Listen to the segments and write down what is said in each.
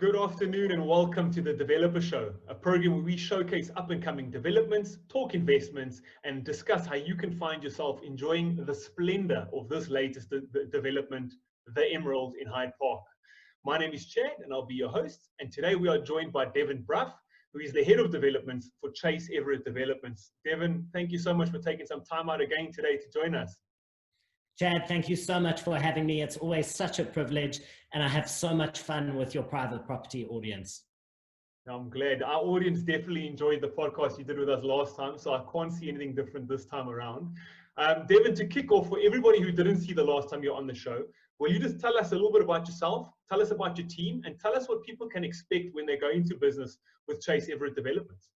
Good afternoon and welcome to the Developer Show, a program where we showcase up-and-coming developments, talk investments, and discuss how you can find yourself enjoying the splendor of this latest development, the Emerald in Hyde Park. My name is Chad and I'll be your host, and today we are joined by Devin Bruff, who is the Head of Developments for Chase Everett Developments. Devin, thank you so much for taking some time out again today to join us. Chad, thank you so much for having me. It's always such a privilege, and I have so much fun with your private property audience. I'm glad. Our audience definitely enjoyed the podcast you did with us last time, so I can't see anything different this time around. Devin, to kick off, for everybody who didn't see the last time you're on the show, will you just tell us a little bit about yourself, tell us about your team, and tell us what people can expect when they go into business with Chase Everett Developments?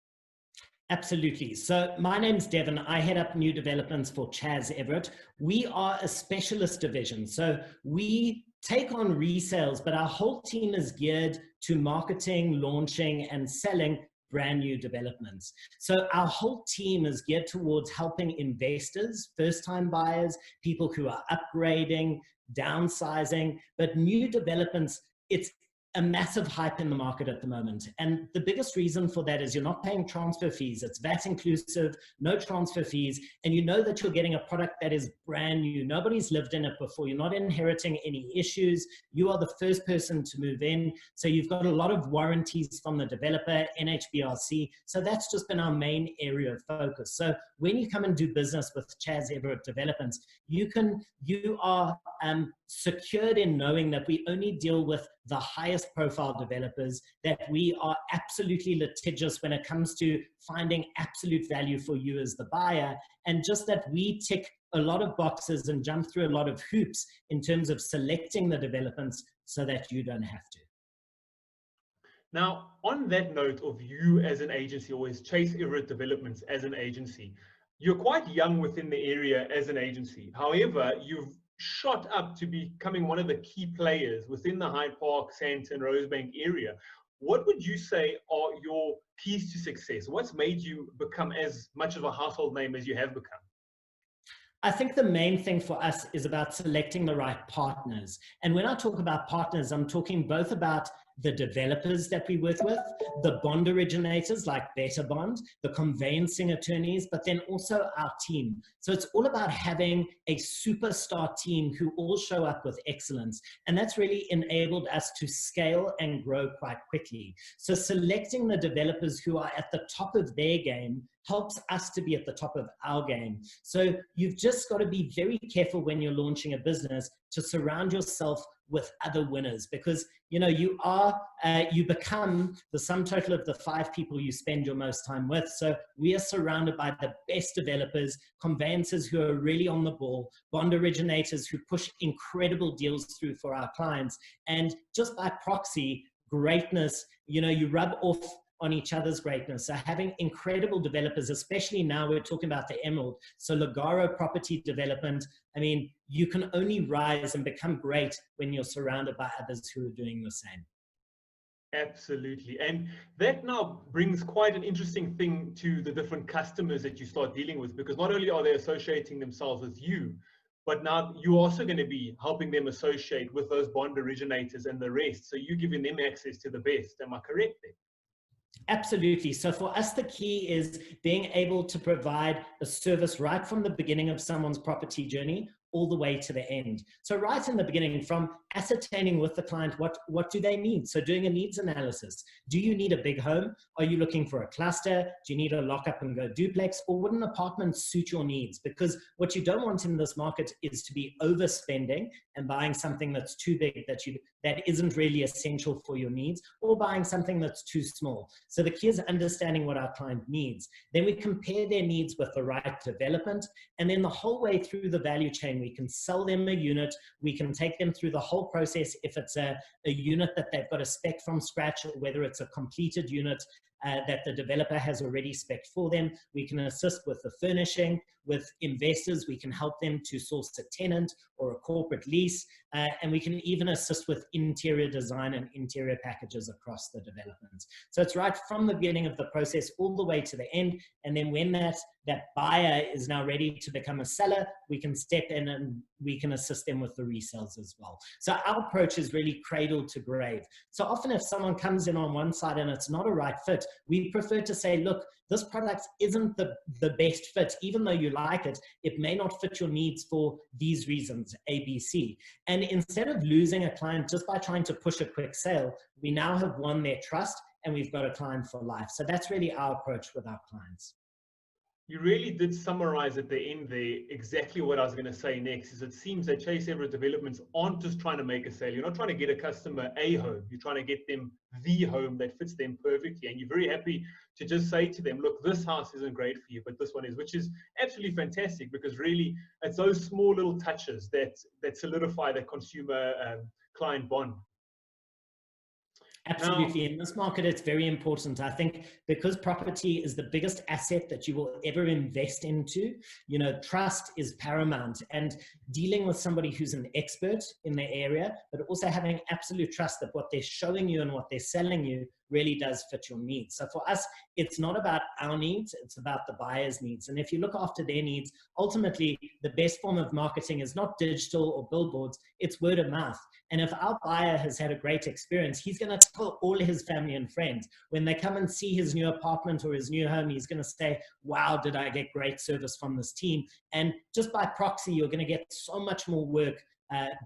Absolutely. So my name's Devin. I head up new developments for Chase Everett. We are a specialist division. So we take on resales, but our whole team is geared to marketing, launching, and selling brand new developments. So our whole team is geared towards helping investors, first-time buyers, people who are upgrading, downsizing, but new developments, it's a massive hype in the market at the moment. And the biggest reason for that is you're not paying transfer fees. It's VAT inclusive, no transfer fees. And you know that you're getting a product that is brand new. Nobody's lived in it before. You're not inheriting any issues. You are the first person to move in. So you've got a lot of warranties from the developer, NHBRC. So that's just been our main area of focus. So when you come and do business with Chase Everett Developments, you are secured in knowing that we only deal with the highest profile developers, that we are absolutely litigious when it comes to finding absolute value for you as the buyer, and just that we tick a lot of boxes and jump through a lot of hoops in terms of selecting the developments so that you don't have to. Now, on that note of you as an agency, or as Chase Everett Developments as an agency, you're quite young within the area as an agency. However, you've shot up to becoming one of the key players within the Hyde Park, Sandton, Rosebank area. What would you say are your keys to success? What's made you become as much of a household name as you have become? I think the main thing for us is about selecting the right partners. And when I talk about partners, I'm talking both about the developers that we work with, the bond originators like Better Bond, the conveyancing attorneys, but then also our team. So it's all about having a superstar team who all show up with excellence. And that's really enabled us to scale and grow quite quickly. So selecting the developers who are at the top of their game helps us to be at the top of our game. So you've just got to be very careful when you're launching a business to surround yourself with other winners, because you become the sum total of the 5 people you spend your most time with. So we are surrounded by the best developers, conveyancers who are really on the ball, bond originators who push incredible deals through for our clients, and just by proxy, greatness, you rub off on each other's greatness. So having incredible developers, especially now we're talking about the Emerald, so Lagaro property development, I mean, you can only rise and become great when you're surrounded by others who are doing the same. Absolutely. And that now brings quite an interesting thing to the different customers that you start dealing with, because not only are they associating themselves with you, but now you're also going to be helping them associate with those bond originators and the rest. So you're giving them access to the best. Am I correct there? Absolutely. So for us, the key is being able to provide a service right from the beginning of someone's property journey all the way to the end. So right in the beginning, from ascertaining with the client, what do they need? So doing a needs analysis. Do you need a big home? Are you looking for a cluster? Do you need a lock up and go duplex? Or would an apartment suit your needs? Because what you don't want in this market is to be overspending and buying something that's too big that isn't really essential for your needs, or buying something that's too small. So the key is understanding what our client needs. Then we compare their needs with the right development, and then the whole way through the value chain, we can sell them a unit. We can take them through the whole process. If it's a unit that they've got a spec from scratch, or whether it's a completed unit that the developer has already spec'd for them, we can assist with the furnishing. With investors, we can help them to source a tenant or a corporate lease, and we can even assist with interior design and interior packages across the development. So it's right from the beginning of the process all the way to the end, and then when that that buyer is now ready to become a seller, we can step in and we can assist them with the resales as well. So our approach is really cradle to grave. So often if someone comes in on one side and it's not a right fit, we prefer to say, look, this product isn't the best fit. Even though you like it, it may not fit your needs for these reasons, A, B, C. And instead of losing a client just by trying to push a quick sale, we now have won their trust and we've got a client for life. So that's really our approach with our clients. You really did summarize at the end there exactly what I was going to say next. Is it seems that Chase Everett Developments aren't just trying to make a sale. You're not trying to get a customer a home. You're trying to get them the home that fits them perfectly. And you're very happy to just say to them, look, this house isn't great for you, but this one is, which is absolutely fantastic, because really it's those small little touches that solidify that consumer client bond. Absolutely. In this market, it's very important. I think because property is the biggest asset that you will ever invest into, you know, trust is paramount, and dealing with somebody who's an expert in their area, but also having absolute trust that what they're showing you and what they're selling you really does fit your needs. So for us, it's not about our needs, it's about the buyer's needs. And if you look after their needs, ultimately the best form of marketing is not digital or billboards, it's word of mouth. And if our buyer has had a great experience, he's going to tell all his family and friends. When they come and see his new apartment or his new home, he's going to say, wow, did I get great service from this team? And just by proxy, you're going to get so much more work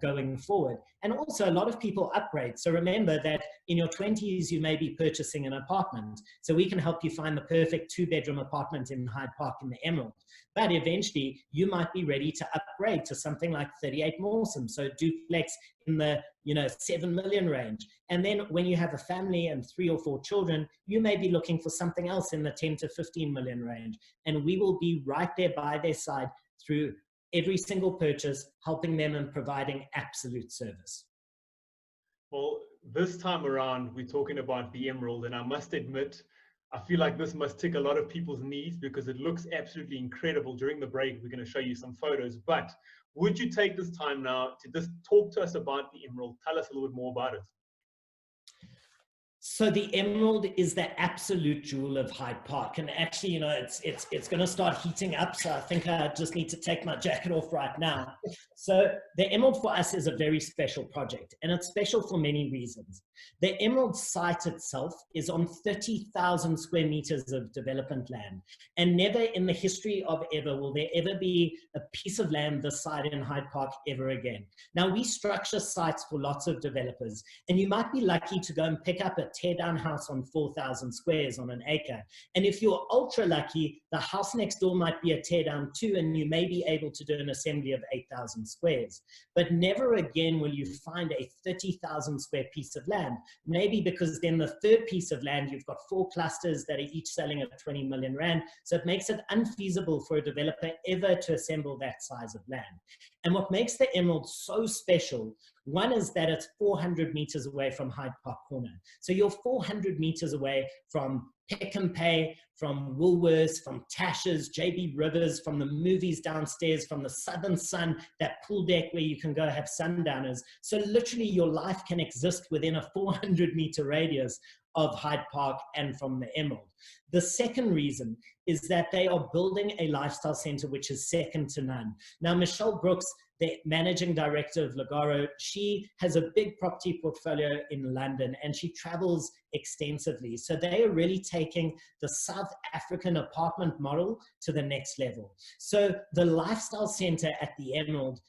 going forward. And also a lot of people upgrade. So remember that in your 20s, you may be purchasing an apartment. So we can help you find the perfect 2-bedroom apartment in Hyde Park in the Emerald. But eventually you might be ready to upgrade to something like 38 Mawson. So duplex in the 7 million range. And then when you have a family and 3 or 4 children, you may be looking for something else in the 10 to 15 million range. And we will be right there by their side through every single purchase, helping them and providing absolute service. Well, this time around, we're talking about the Emerald, and I must admit, I feel like this must tick a lot of people's needs because it looks absolutely incredible. During the break, we're going to show you some photos, but would you take this time now to just talk to us about the Emerald? Tell us a little bit more about it. So the Emerald is the absolute jewel of Hyde Park, and actually, it's going to start heating up. So I think I just need to take my jacket off right now. So the Emerald for us is a very special project, and it's special for many reasons. The Emerald site itself is on 30,000 square meters of development land, and never in the history of ever will there ever be a piece of land this side in Hyde Park ever again. Now we structure sites for lots of developers, and you might be lucky to go and pick up a tear-down house on 4,000 squares on an acre. And if you're ultra lucky, the house next door might be a tear-down too, and you may be able to do an assembly of 8,000 squares. But never again will you find a 30,000 square piece of land. Maybe because then the third piece of land, you've got 4 clusters that are each selling at 20 million rand. So it makes it unfeasible for a developer ever to assemble that size of land. And what makes the Emerald so special, one is that it's 400 meters away from Hyde Park Corner. So you're 400 meters away from Pick and Pay, from Woolworths, from Tasha's, JB Rivers, from the movies downstairs, from the Southern Sun, that pool deck where you can go have sundowners. So literally your life can exist within a 400 meter radius of Hyde Park and from the Emerald. The second reason is that they are building a lifestyle center which is second to none. Now, Michelle Brooks, the managing director of Lagaro, she has a big property portfolio in London and she travels extensively. So they are really taking the South African apartment model to the next level. So the lifestyle center at the Emerald,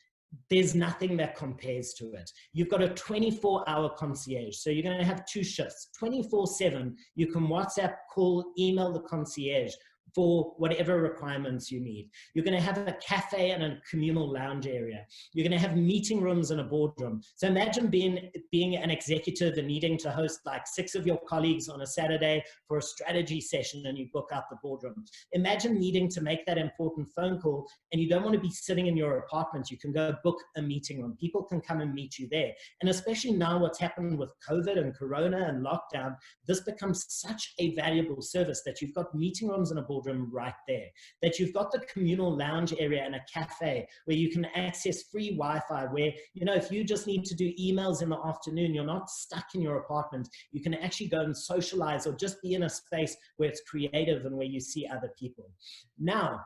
there's nothing that compares to it. You've got a 24-hour concierge. So you're going to have 2 shifts, 24/7. You can WhatsApp, call, email the concierge for whatever requirements you need. You're going to have a cafe and a communal lounge area. You're going to have meeting rooms and a boardroom. So imagine being an executive and needing to host like 6 of your colleagues on a Saturday for a strategy session and you book out the boardroom. Imagine needing to make that important phone call and you don't want to be sitting in your apartment. You can go book a meeting room. People can come and meet you there. And especially now what's happened with COVID and Corona and lockdown, this becomes such a valuable service that you've got meeting rooms and a boardroom boardroom right there, that you've got the communal lounge area and a cafe where you can access free Wi-Fi, where, you know, if you just need to do emails in the afternoon, you're not stuck in your apartment. You can actually go and socialize or just be in a space where it's creative and where you see other people. Now,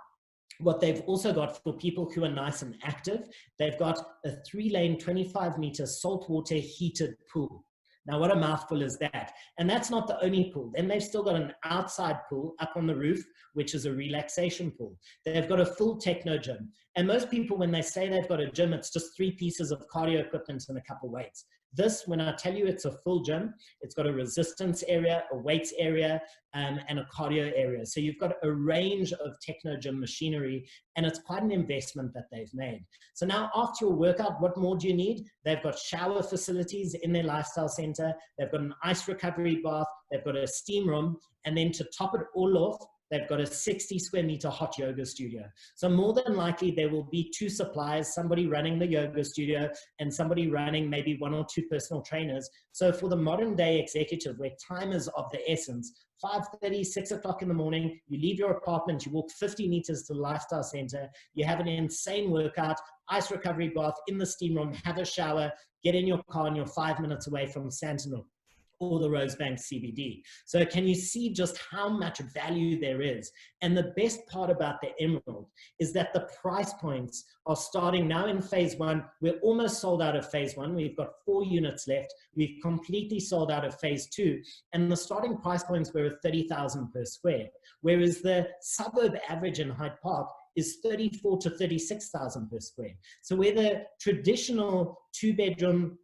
what they've also got for people who are nice and active, they've got a 3-lane, 25-meter saltwater heated pool. Now, what a mouthful is that? And that's not the only pool. Then they've still got an outside pool up on the roof, which is a relaxation pool. They've got a full techno gym. And most people, when they say they've got a gym, it's just 3 pieces of cardio equipment and a couple weights. This, when I tell you it's a full gym, it's got a resistance area, a weights area, and a cardio area. So you've got a range of techno gym machinery, and it's quite an investment that they've made. So now after your workout, what more do you need? They've got shower facilities in their lifestyle center. They've got an ice recovery bath. They've got a steam room. And then to top it all off, they've got a 60 square meter hot yoga studio. So more than likely there will be 2 suppliers, somebody running the yoga studio and somebody running maybe 1 or 2 personal trainers. So for the modern day executive, where time is of the essence, 5:30, 6 o'clock in the morning, you leave your apartment, you walk 50 meters to the lifestyle center, you have an insane workout, ice recovery bath in the steam room, have a shower, get in your car, and you're 5 minutes away from Sandton or the Rosebank CBD. So can you see just how much value there is? And the best part about the Emerald is that the price points are starting now in phase 1. We're almost sold out of phase 1. We've got 4 units left. We've completely sold out of phase 2. And the starting price points were 30,000 per square, whereas the suburb average in Hyde Park is 34 to 36,000 per square. So where the traditional 2-bedroom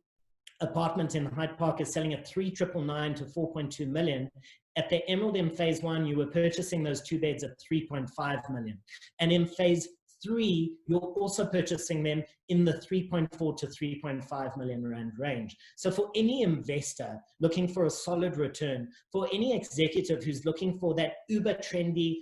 apartment in Hyde Park is selling at 3,999 to 4.2 million. At the Emerald in phase 1, you were purchasing those 2 beds at 3.5 million. And in phase 3, you're also purchasing them in the 3.4 to 3.5 million rand range. So for any investor looking for a solid return, for any executive who's looking for that uber trendy,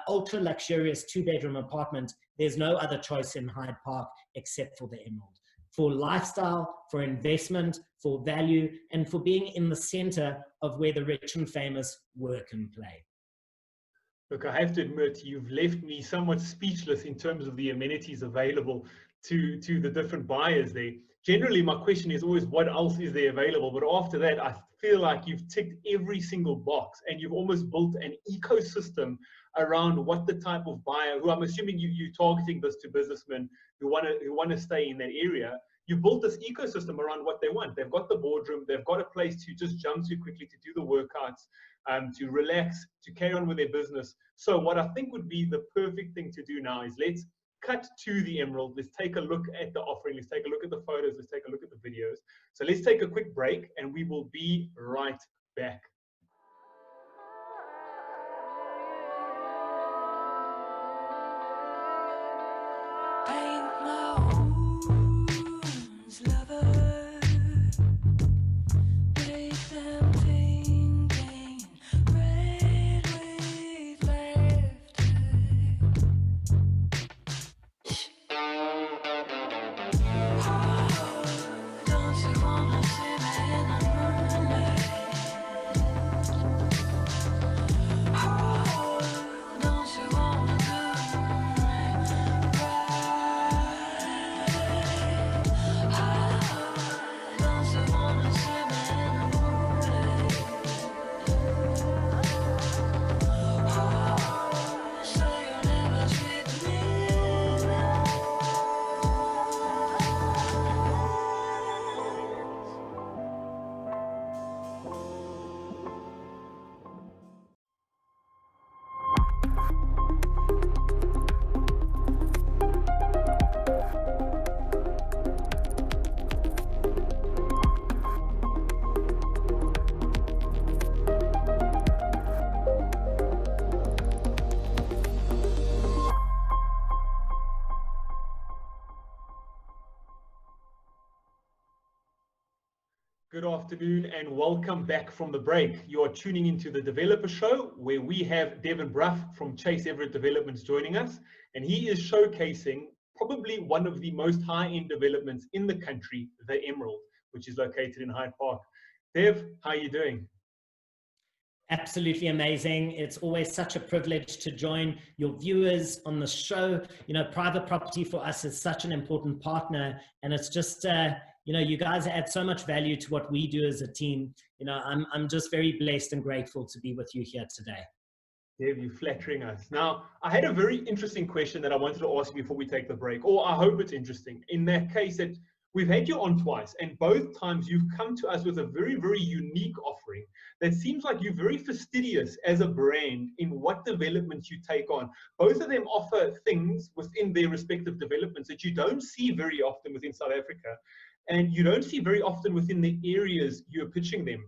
ultra luxurious 2-bedroom apartment, there's no other choice in Hyde Park except for the Emerald. For lifestyle, for investment, for value, and for being in the center of where the rich and famous work and play. Look, I have to admit, you've left me somewhat speechless in terms of the amenities available to the different buyers there. Generally, my question is always, what else is there available? But after that, I feel like you've ticked every single box, and you've almost built an ecosystem around what the type of buyer, who I'm assuming you're targeting this to businessmen who want to stay in that area. You built this ecosystem around what they want. They've got the boardroom, they've got a place to just jump to quickly, to do the workouts, to relax, to carry on with their business. So what I think would be the perfect thing to do now is let's cut to the Emerald. Let's take a look at the offering. Let's take a look at the photos. Let's take a look at the videos. So let's take a quick break and we will be right back. Good afternoon and welcome back from the break. You are tuning into the Developer Show, where we have Devin Bruff from Chase Everett Developments joining us, and he is showcasing probably one of the most high-end developments in the country, the Emerald, which is located in Hyde Park. Dev, how are you doing? Absolutely amazing. It's always such a privilege to join your viewers on the show. You know, private property for us is such an important partner, and it's just, you know, you guys add so much value to what we do as a team. You know, I'm just very blessed and grateful to be with you here today. Dave, you're flattering us. Now, I had a very interesting question that I wanted to ask you before we take the break, or I hope it's interesting. In that case, that we've had you on twice, and both times you've come to us with a very, very unique offering that seems like you're very fastidious as a brand in what developments you take on. Both of them offer things within their respective developments that you don't see very often within South Africa, and you don't see very often within the areas you're pitching them.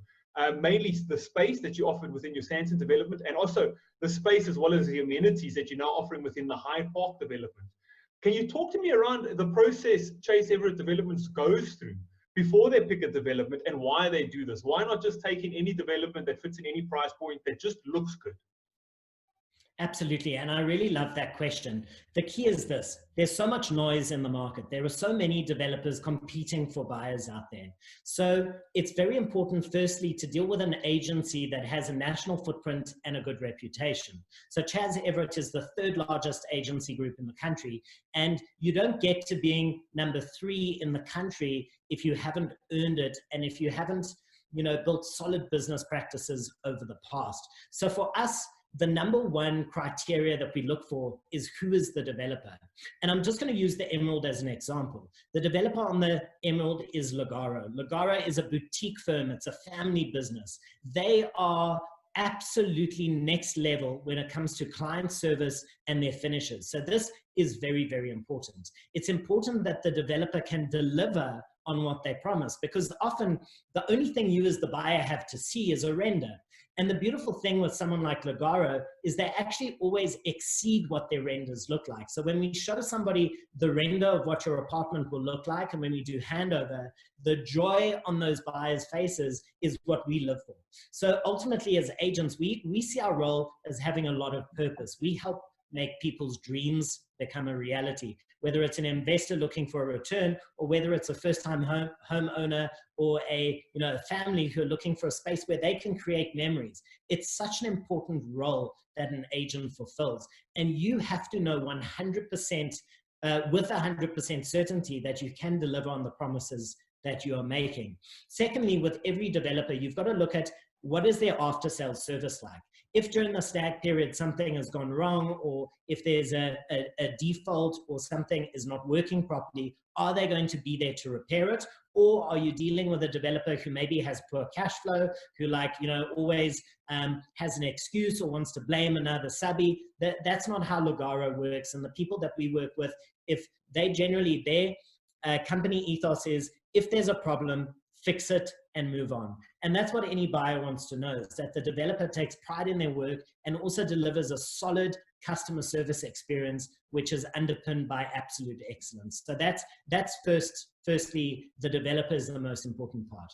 Mainly the space that you offered within your Sandton development, and also the space as well as the amenities that you're now offering within the Hyde Park development. Can you talk to me around the process Chase Everett Developments goes through before they pick a development, and why they do this? Why not just taking any development that fits in any price point that just looks good? Absolutely. And I really love that question. The key is this: there's so much noise in the market. There are so many developers competing for buyers out there. So it's very important, firstly, to deal with an agency that has a national footprint and a good reputation. So Chas Everett is the third largest agency group in the country. And you don't get to being number 3 in the country if you haven't earned it, and if you haven't, you know, built solid business practices over the past. So for us, the number one criteria that we look for is who is the developer. And I'm just going to use the Emerald as an example. The developer on the Emerald is Lagaro. Lagaro is a boutique firm. It's a family business. They are absolutely next level when it comes to client service and their finishes. So this is very, very important. It's important that the developer can deliver on what they promise, because often the only thing you as the buyer have to see is a render. And the beautiful thing with someone like Lagaro is they actually always exceed what their renders look like. So when we show somebody the render of what your apartment will look like, and when we do handover, the joy on those buyers' faces is what we live for. So ultimately, as agents, we see our role as having a lot of purpose. We help make people's dreams become a reality, whether it's an investor looking for a return, or whether it's a first-time homeowner or a family who are looking for a space where they can create memories. It's such an important role that an agent fulfills. And you have to know 100%, with 100% certainty, that you can deliver on the promises that you are making. Secondly, with every developer, you've got to look at what is their after-sales service like. If during the stag period something has gone wrong, or if there's a default or something is not working properly, are they going to be there to repair it? Or are you dealing with a developer who maybe has poor cash flow, who always has an excuse or wants to blame another subby? That's not how Lagaro works. And the people that we work with, if they generally, their company ethos is, if there's a problem, fix it and move on. And that's what any buyer wants to know, is that the developer takes pride in their work and also delivers a solid customer service experience, which is underpinned by absolute excellence. So that's firstly, the developer is the most important part.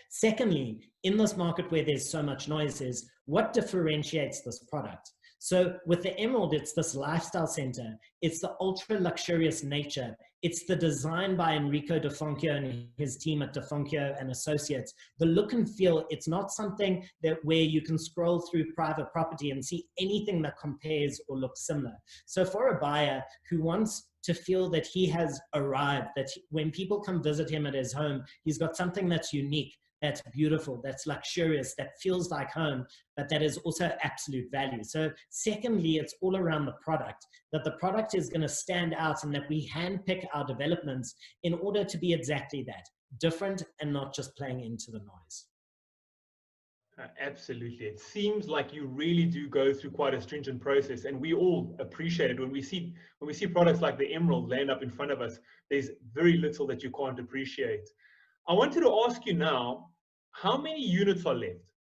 Secondly, in this market where there's so much noise, is what differentiates this product. So with the Emerald, it's this lifestyle center. It's the ultra luxurious nature. It's the design by Enrico De Fonchio and his team at De Fonchio and Associates. The look and feel, it's not something where you can scroll through private property and see anything that compares or looks similar. So for a buyer who wants to feel that he has arrived, that when people come visit him at his home, he's got something that's unique, that's beautiful, that's luxurious, that feels like home, but that is also absolute value. So secondly, it's all around the product, that the product is going to stand out, and that we handpick our developments in order to be exactly that, different and not just playing into the noise. Absolutely. It seems like you really do go through quite a stringent process, and we all appreciate it. When we see products like the Emerald land up in front of us, there's very little that you can't appreciate. I wanted to ask you now, how many units are left?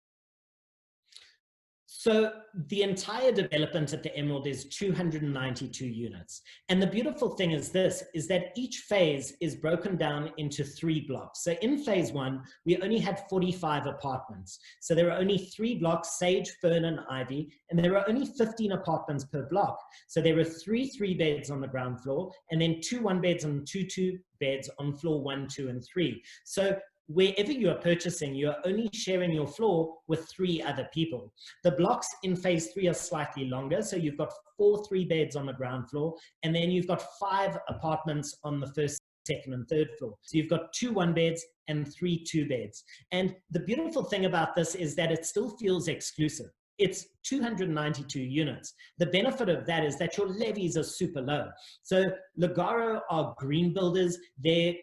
So the entire development at the Emerald is 292 units. And the beautiful thing is that each phase is broken down into 3 blocks. So in phase 1, we only had 45 apartments. So there are only 3 blocks, Sage, Fern, and Ivy, and there are only 15 apartments per block. So there are 3 3-beds on the ground floor, and then 2 1-beds and 2 2-beds on floor 1, 2, and 3. So wherever you are purchasing, you are only sharing your floor with 3 other people. The blocks in phase 3 are slightly longer. So you've got 4 3-beds on the ground floor, and then you've got 5 apartments on the first, second, and third floor. So you've got 2 1-beds and 3 2-beds. And the beautiful thing about this is that it still feels exclusive. It's 292 units. The benefit of that is that your levies are super low. So Lugaro are green builders. They're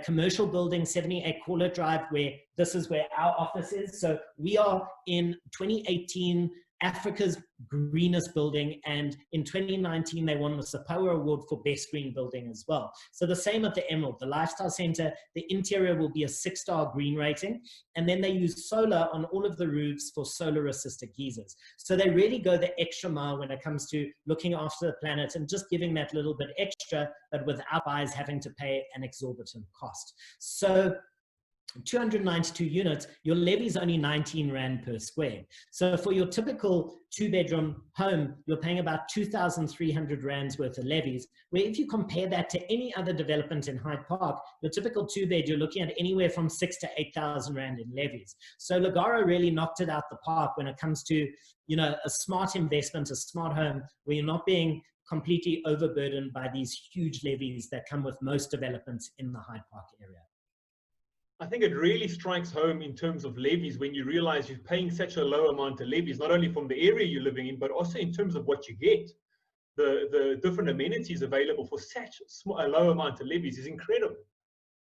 commercial building, 78 Corlett Drive, where this is where our office is. So we are in 2018 Africa's greenest building, and in 2019 they won the Sapoa Award for best green building as well. So the same at the Emerald, the lifestyle center, the interior will be a 6-star green rating, and then they use solar on all of the roofs for solar assisted geysers. So they really go the extra mile when it comes to looking after the planet and just giving that little bit extra, but without buyers having to pay an exorbitant cost. So 292 units, your levy is only 19 Rand per square. So for your typical 2-bedroom home, you're paying about 2,300 Rands worth of levies, where if you compare that to any other development in Hyde Park, your typical 2-bed, you're looking at anywhere from 6,000 to 8,000 Rand in levies. So Lugaro really knocked it out the park when it comes to, you know, a smart investment, a smart home, where you're not being completely overburdened by these huge levies that come with most developments in the Hyde Park area. I think it really strikes home in terms of levies when you realize you're paying such a low amount of levies, not only from the area you're living in, but also in terms of what you get. The different amenities available for such a low amount of levies is incredible.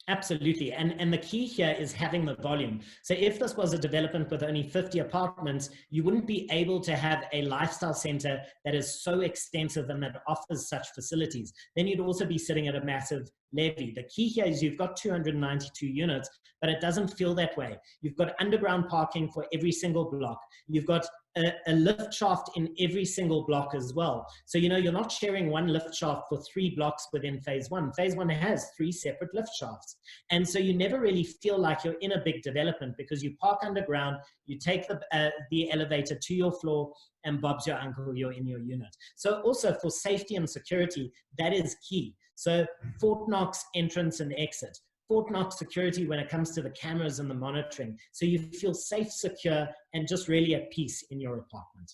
Absolutely. And the key here is having the volume. So if this was a development with only 50 apartments, you wouldn't be able to have a lifestyle center that is so extensive and that offers such facilities. Then you'd also be sitting at a massive levy. The key here is you've got 292 units, but it doesn't feel that way. You've got underground parking for every single block. You've got a lift shaft in every single block as well. So, you know, you're not sharing one lift shaft for 3 blocks within phase 1. Phase 1 has 3 separate lift shafts. And so you never really feel like you're in a big development, because you park underground, you take the elevator to your floor, and Bob's your uncle, you're in your unit. So also for safety and security, that is key. So Fort Knox entrance and exit. Fort Knox security when it comes to the cameras and the monitoring. So you feel safe, secure, and just really at peace in your apartment.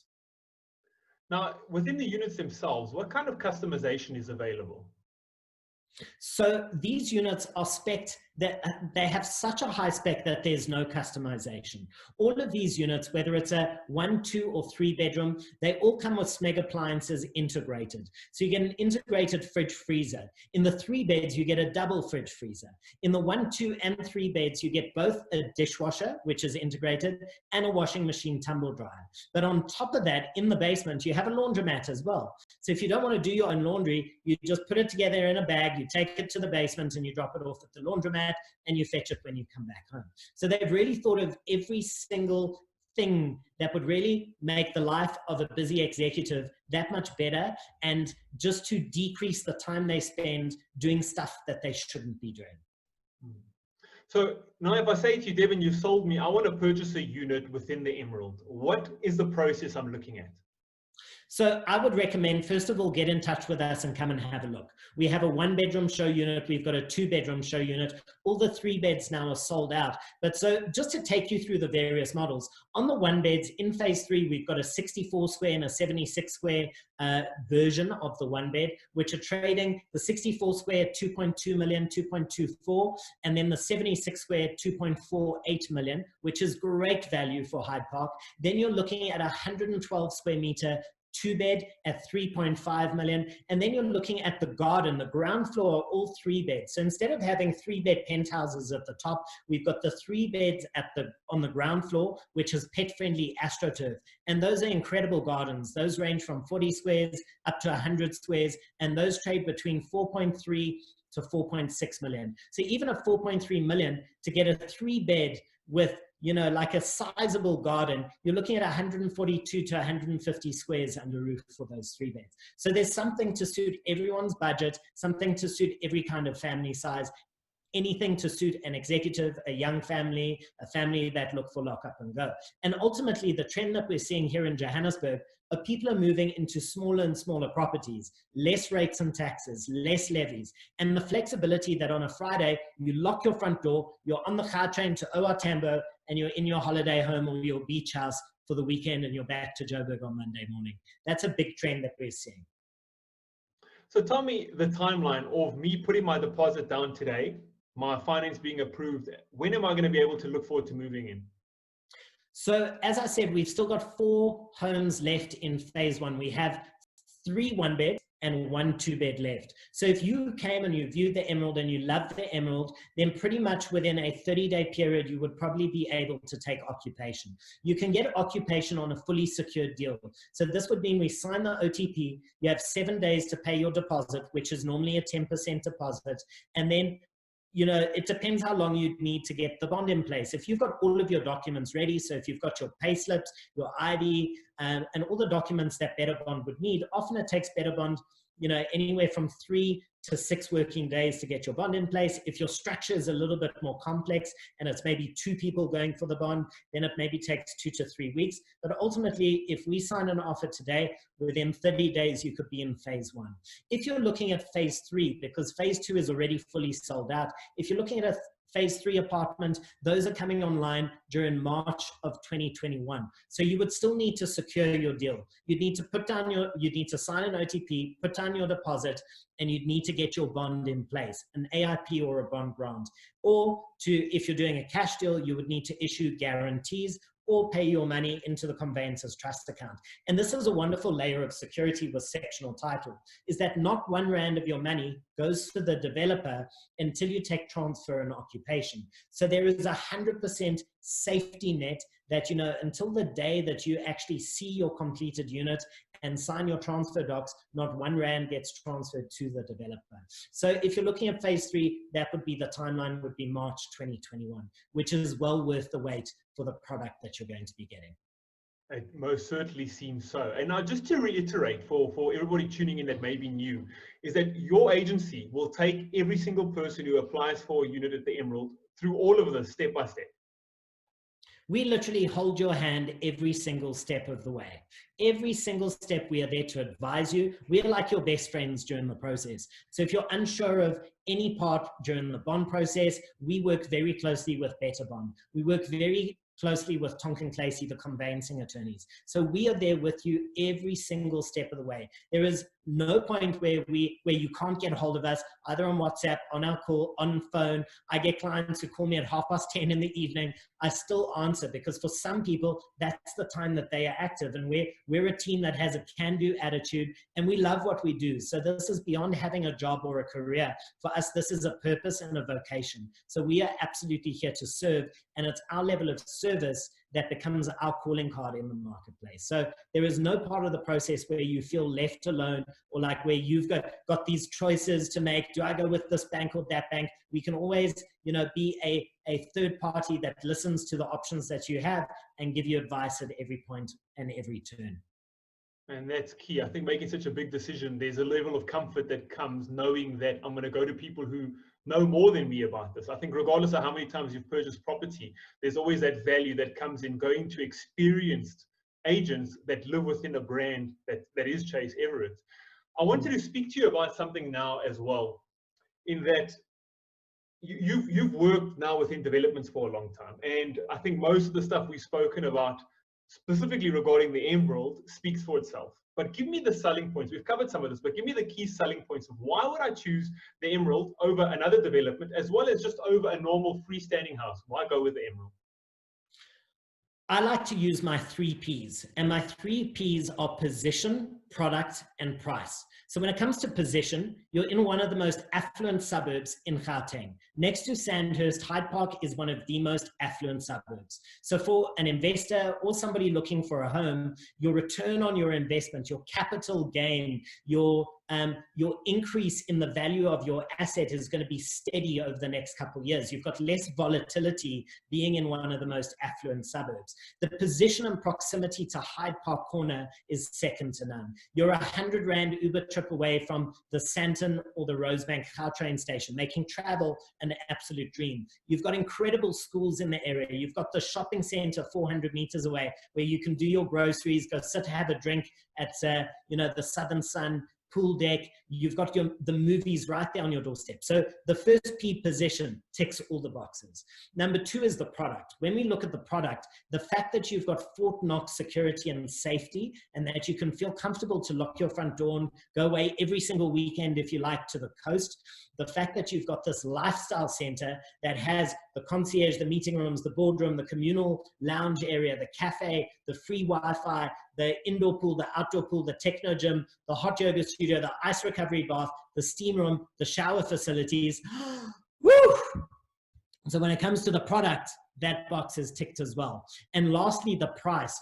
Now, within the units themselves, what kind of customization is available? So these units are spec'd, that they have such a high spec that there's no customization. All of these units, whether it's a 1, 2, or 3-bedroom, they all come with Smeg appliances integrated. So you get an integrated fridge freezer. In the 3 beds, you get a double fridge freezer. In the 1, 2, and 3 beds, you get both a dishwasher, which is integrated, and a washing machine tumble dryer. But on top of that, in the basement, you have a laundromat as well. So if you don't want to do your own laundry, you just put it together in a bag, you take it to the basement, and you drop it off at the laundromat, and you fetch it when you come back home. So they've really thought of every single thing that would really make the life of a busy executive that much better, and just to decrease the time they spend doing stuff that they shouldn't be doing. So now if I say to you, Devin, you've sold me, I want to purchase a unit within the Emerald. What is the process I'm looking at? So I would recommend, first of all, get in touch with us and come and have a look. We have a 1-bedroom show unit. We've got a 2-bedroom show unit. All the 3 beds now are sold out. But so just to take you through the various models, on the 1 beds in phase 3, we've got a 64 square and a 76 square version of the 1 bed, which are trading the 64 square 2.2 million, 2.24, and then the 76 square 2.48 million, which is great value for Hyde Park. Then you're looking at a 112 square meter 2-bed at 3.5 million. And then you're looking at the garden, the ground floor, all 3 beds. So instead of having 3-bed penthouses at the top, we've got the 3 beds on the ground floor, which is pet-friendly AstroTurf. And those are incredible gardens. Those range from 40 squares up to 100 squares, and those trade between 4.3 to 4.6 million. So even a 4.3 million to get a 3-bed with, you know, like a sizable garden, you're looking at 142 to 150 squares under roof for those 3 beds. So there's something to suit everyone's budget, something to suit every kind of family size. anything to suit an executive, a young family, a family that look for lock up and go. And ultimately, the trend that we're seeing here in Johannesburg are people are moving into smaller and smaller properties, less rates and taxes, less levies, and the flexibility that on a Friday, you lock your front door, you're on the car train to OR Tambo, and you're in your holiday home or your beach house for the weekend, and you're back to Joburg on Monday morning. That's a big trend that we're seeing. So tell me the timeline of me putting my deposit down today, my finance being approved. When am I going to be able to look forward to moving in? So as I said, we've still got 4 homes left in phase 1. We have 3 1-bed and 1 2-bed left. So if you came and you viewed the Emerald and you loved the Emerald, then pretty much within a 30-day period, you would probably be able to take occupation. You can get occupation on a fully secured deal. So this would mean we sign the OTP, you have 7 days to pay your deposit, which is normally a 10% deposit, and then it depends how long you'd need to get the bond in place. If you've got all of your documents ready, so if you've got your pay slips, your ID, and all the documents that Better Bond would need, often it takes Better Bond, anywhere from 3 to 6 working days to get your bond in place. If your structure is a little bit more complex and it's maybe 2 people going for the bond, then it maybe takes 2 to 3 weeks. But ultimately, if we sign an offer today, within 30 days, you could be in phase 1. If you're looking at phase 3, because phase 2 is already fully sold out, if you're looking at a phase 3 apartment, those are coming online during March of 2021. So you would still need to secure your deal. You'd need to sign an OTP, put down your deposit, and you'd need to get your bond in place, an AIP or a bond grant. Or if you're doing a cash deal, you would need to issue guarantees or pay your money into the conveyancer's trust account. And this is a wonderful layer of security with sectional title, is that not 1 rand of your money goes to the developer until you take transfer and occupation. So there is 100% safety net that, until the day that you actually see your completed unit and sign your transfer docs, not 1 rand gets transferred to the developer. So if you're looking at phase 3, that would be the timeline would be March 2021, which is well worth the wait for the product that you're going to be getting. It most certainly seems so. And now just to reiterate for everybody tuning in that may be new, is that your agency will take every single person who applies for a unit at the Emerald through all of this step by step. We literally hold your hand every single step of the way. Every single step, we are there to advise you. We are like your best friends during the process. So if you're unsure of any part during the bond process, we work very closely with Better Bond. We work very closely with Tonkin Clacy, the conveyancing attorneys. So we are there with you every single step of the way. There is no point where you can't get a hold of us, either on WhatsApp, on our call, on phone. I get clients who call me at 10:30 in the evening. I still answer, because for some people, that's the time that they are active. And we're a team that has a can-do attitude, and we love what we do. So this is beyond having a job or a career. For us, this is a purpose and a vocation. So we are absolutely here to serve, and it's our level of service that becomes our calling card in the marketplace. So there is no part of the process where you feel left alone, or like where you've got these choices to make. Do I go with this bank or that bank? We can always, be a third party that listens to the options that you have and give you advice at every point and every turn. And that's key. I think making such a big decision, there's a level of comfort that comes knowing that I'm going to go to people who know more than me about this. I think regardless of how many times you've purchased property, there's always that value that comes in going to experienced agents that live within a brand that is Chase Everett. I wanted to speak to you about something now as well, in that you've worked now within developments for a long time. And I think most of the stuff we've spoken about, specifically regarding the Emerald, speaks for itself. But give me the selling points. We've covered some of this, but give me the key selling points of why would I choose the Emerald over another development, as well as just over a normal freestanding house? Why go with the Emerald? I like to use my 3 Ps, and my 3 Ps are position, product, and price. So when it comes to position, you're in one of the most affluent suburbs in Gauteng. Next to Sandhurst, Hyde Park is one of the most affluent suburbs. So for an investor or somebody looking for a home, your return on your investment, your capital gain, your your increase in the value of your asset is going to be steady over the next couple of years. You've got less volatility being in one of the most affluent suburbs. The position and proximity to Hyde Park Corner is second to none. You're 100 Rand Uber trip away from the Sandton or the Rosebank train station, making travel an absolute dream. You've got incredible schools in the area. You've got the shopping center 400 meters away where you can do your groceries, go sit, have a drink at, the Southern Sun pool deck. You've got the movies right there on your doorstep. So the first P position ticks all the boxes. Number two is the product. When we look at the product, the fact that you've got Fort Knox security and safety, and that you can feel comfortable to lock your front door and go away every single weekend if you like to the coast. The fact that you've got this lifestyle center that has the concierge, the meeting rooms, the boardroom, the communal lounge area, the cafe, the free Wi-Fi, the indoor pool, the outdoor pool, the techno gym, the hot yoga studio, the ice recovery bath, the steam room, the shower facilities. Woo! So when it comes to the product, that box is ticked as well. And lastly, the price.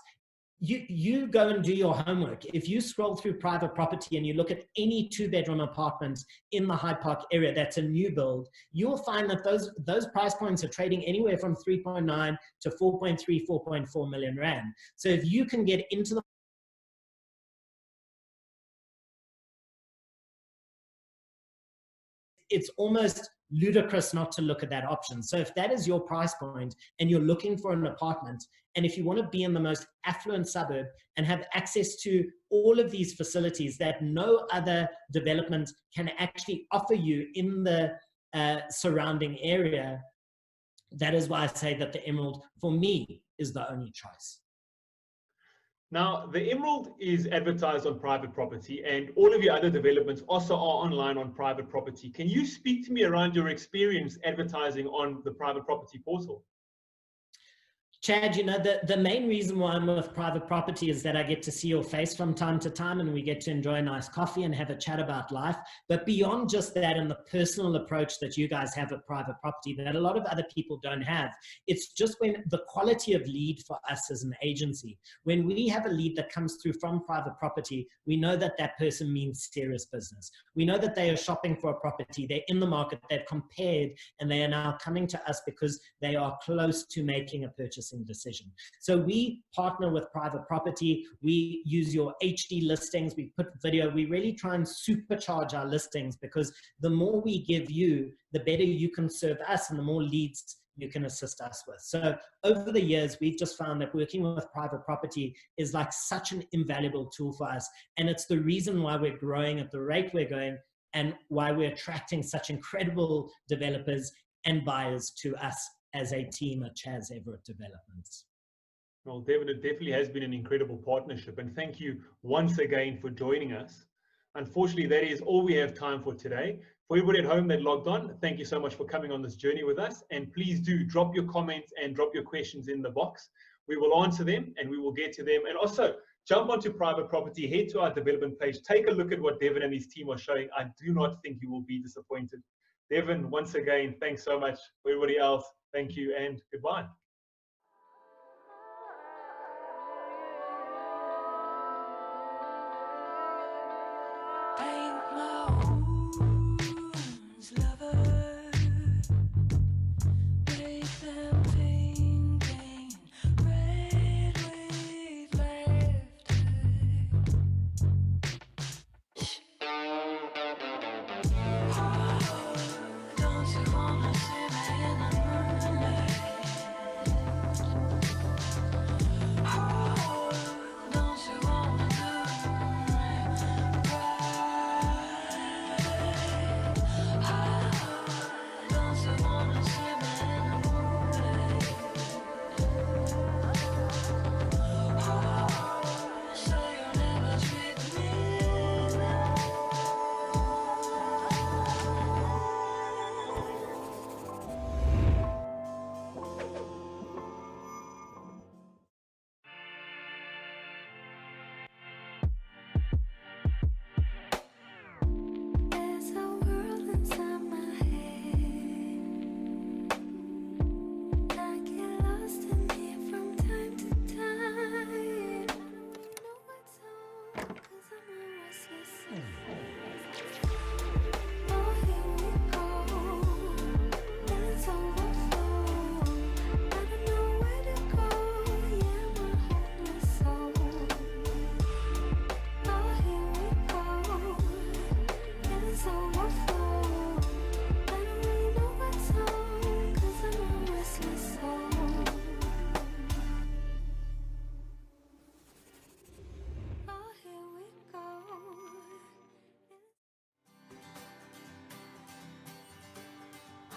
You go and do your homework. If you scroll through private property and you look at any 2-bedroom apartment in the Hyde Park area that's a new build, you'll find that those price points are trading anywhere from 3.9 to 4.3, 4.4 million Rand. So if you can get into the it's almost ludicrous not to look at that option. So if that is your price point and you're looking for an apartment, and if you want to be in the most affluent suburb and have access to all of these facilities that no other development can actually offer you in the surrounding area, that is why I say that the Emerald, for me, is the only choice. Now, the Emerald is advertised on private property, and all of your other developments also are online on private property. Can you speak to me around your experience advertising on the private property portal? Chad, the main reason why I'm with private property is that I get to see your face from time to time and we get to enjoy a nice coffee and have a chat about life. But beyond just that and the personal approach that you guys have at private property that a lot of other people don't have, it's just when the quality of lead for us as an agency, when we have a lead that comes through from private property, we know that that person means serious business. We know that they are shopping for a property, they're in the market, they've compared, and they are now coming to us because they are close to making a purchase decision. So we partner with private property. We use your HD listings. We put video. We really try and supercharge our listings because the more we give you, the better you can serve us and the more leads you can assist us with. So over the years, we've just found that working with private property is like such an invaluable tool for us. And it's the reason why we're growing at the rate we're going and why we're attracting such incredible developers and buyers to us as a team at Chaz Everett Developments. Well, David, it definitely has been an incredible partnership, and thank you once again for joining us. Unfortunately, that is all we have time for today. For everybody at home that logged on, thank you so much for coming on this journey with us, and please do drop your comments and drop your questions in the box. We will answer them and we will get to them. And also, jump onto private property, head to our development page, take a look at what Devin and his team are showing. I do not think you will be disappointed. Devin, once again, thanks so much. For everybody else, thank you and goodbye.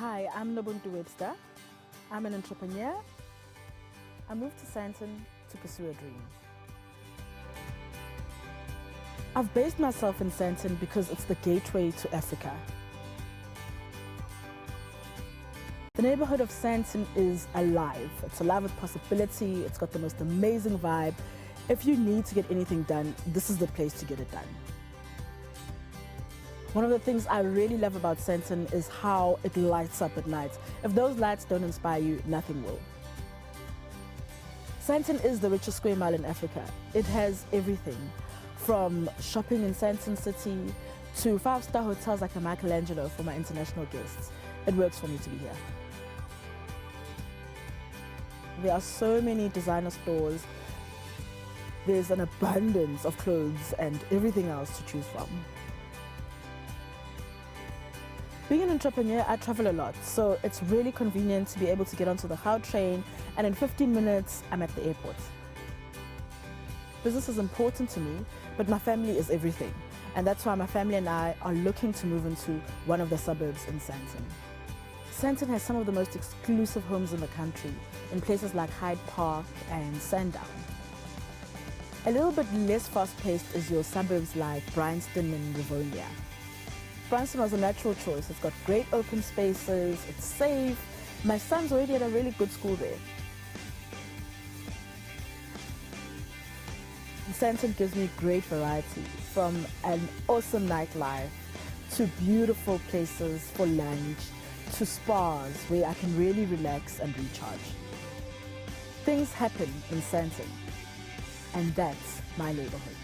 Hi, I'm Nobuntu Webster. I'm an entrepreneur. I moved to Sandton to pursue a dream. I've based myself in Sandton because it's the gateway to Africa. The neighborhood of Sandton is alive. It's alive with possibility. It's got the most amazing vibe. If you need to get anything done, this is the place to get it done. One of the things I really love about Sandton is how it lights up at night. If those lights don't inspire you, nothing will. Sandton is the richest square mile in Africa. It has everything, from shopping in Sandton City to five-star hotels like a Michelangelo for my international guests. It works for me to be here. There are so many designer stores. There's an abundance of clothes and everything else to choose from. Being an entrepreneur, I travel a lot, so it's really convenient to be able to get onto the Gau train, and in 15 minutes, I'm at the airport. Business is important to me, but my family is everything, and that's why my family and I are looking to move into one of the suburbs in Sandton. Sandton has some of the most exclusive homes in the country, in places like Hyde Park and Sandton. A little bit less fast-paced is your suburbs like Bryanston and Rivonia. Bryanston was a natural choice. It's got great open spaces, it's safe. My son's already at a really good school there. Sandton gives me great variety, from an awesome nightlife to beautiful places for lunch to spas where I can really relax and recharge. Things happen in Sandton, and that's my neighborhood.